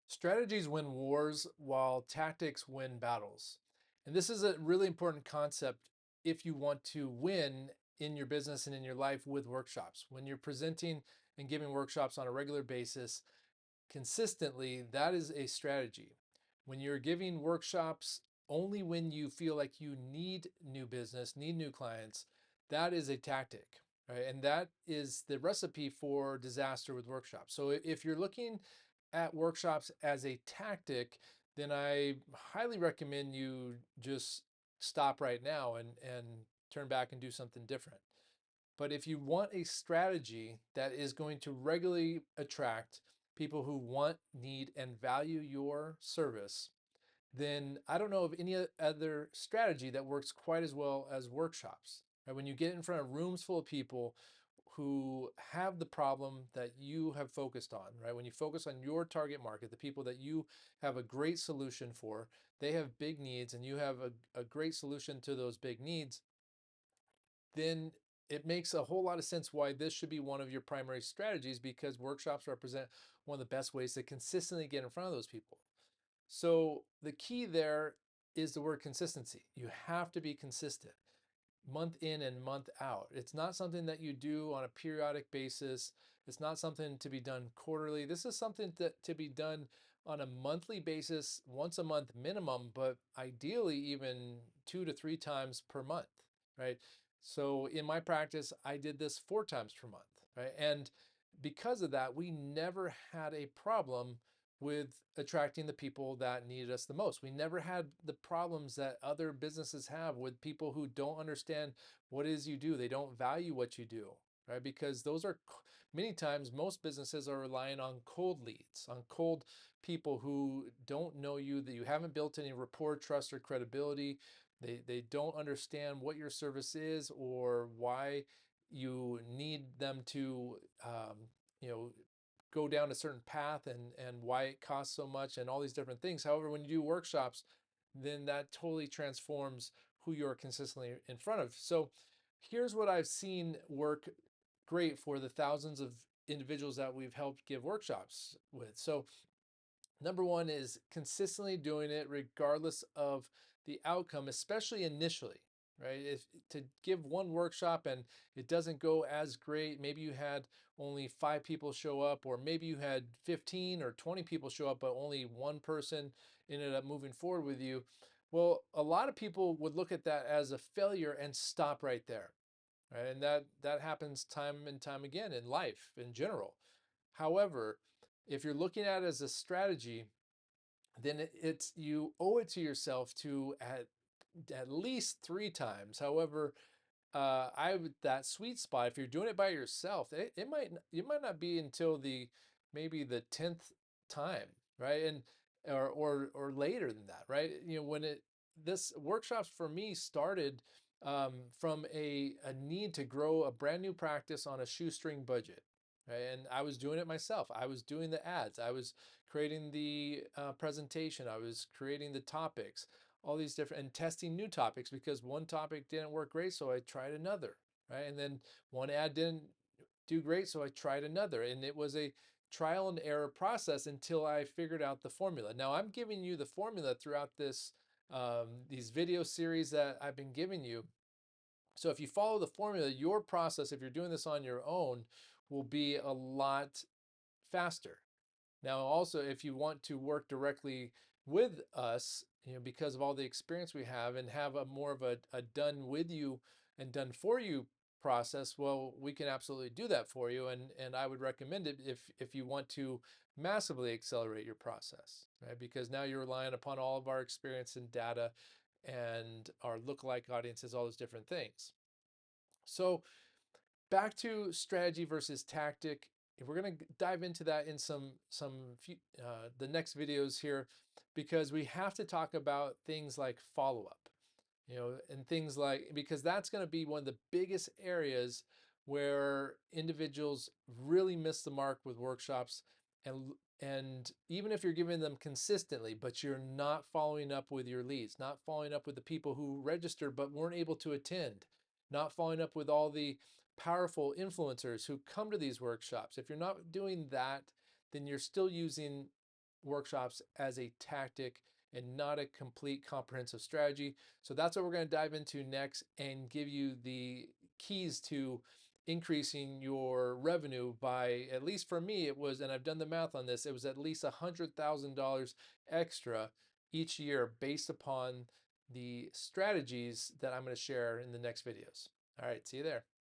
Strategies win wars while tactics win battles. And this is a really important concept if you want to win in your business and in your life with workshops. When you're presenting and giving workshops on a regular basis consistently, that is a strategy. When you're giving workshops only when you feel like you need new business, need new clients, that is a tactic, right? And that is the recipe for disaster with workshops. So if you're looking at workshops as a tactic, then I highly recommend you just stop right now and turn back and do something different. But if you want a strategy that is going to regularly attract people who want, need, and value your service, then I don't know of any other strategy that works quite as well as workshops. Right? When you get in front of rooms full of people who have the problem that you have focused on, right? When you focus on your target market, the people that you have a great solution for, they have big needs and you have a great solution to those big needs, then it makes a whole lot of sense why this should be one of your primary strategies, because workshops represent one of the best ways to consistently get in front of those people. So the key there is the word consistency. You have to be consistent month in and month out. It's not something that you do on a periodic basis. It's not something to be done quarterly. This is something to be done on a monthly basis, once a month minimum, but ideally even 2 to 3 times per month, right? So in my practice, I did this 4 times per month, right? And because of that, we never had a problem with attracting the people that needed us the most. We never had the problems that other businesses have with people who don't understand what it is you do. They don't value what you do, right? Because those are many times most businesses are relying on cold leads, on cold people who don't know you, that you haven't built any rapport, trust, or credibility. They don't understand what your service is or why you need them to you know go down a certain path and why it costs so much and all these different things. However, when you do workshops, then that totally transforms who you're consistently in front of. So here's what I've seen work great for the thousands of individuals that we've helped give workshops with. So number one is consistently doing it regardless of the outcome, especially initially, right? If to give one workshop and it doesn't go as great, maybe you had only 5 people show up, or maybe you had 15 or 20 people show up, but only one person ended up moving forward with you. Well, a lot of people would look at that as a failure and stop right there, right? And that happens time and time again in life in general. However, if you're looking at it as a strategy, then it's you owe it to yourself to at least 3 times. However, I would that sweet spot. If you're doing it by yourself, it might not be until the maybe the 10th time, right? And or later than that, right? You know, when it this workshops for me started from a need to grow a brand new practice on a shoestring budget. Right? And I was doing it myself. I was doing the ads. I was creating the presentation. I was creating the topics, all these different, and testing new topics because one topic didn't work great, so I tried another, right? And then one ad didn't do great, so I tried another. And it was a trial and error process until I figured out the formula. Now I'm giving you the formula throughout this these video series that I've been giving you. So if you follow the formula, your process, if you're doing this on your own, will be a lot faster. Now, also, if you want to work directly with us, you know, because of all the experience we have and have a more of a done with you and done for you process, well, we can absolutely do that for you. And I would recommend it if you want to massively accelerate your process, right? Because now you're relying upon all of our experience and data and our lookalike audiences, all those different things. So back to strategy versus tactic. We're going to dive into that in the next videos here, because we have to talk about things like follow-up, you know, and things like, because that's going to be one of the biggest areas where individuals really miss the mark with workshops. And even if you're giving them consistently, but you're not following up with your leads, not following up with the people who registered but weren't able to attend, not following up with all the powerful influencers who come to these workshops. If you're not doing that, then you're still using workshops as a tactic and not a complete comprehensive strategy. So that's what we're going to dive into next and give you the keys to increasing your revenue by, at least for me, it was, and I've done the math on this, it was at least $100,000 extra each year based upon the strategies that I'm going to share in the next videos. All right, see you there.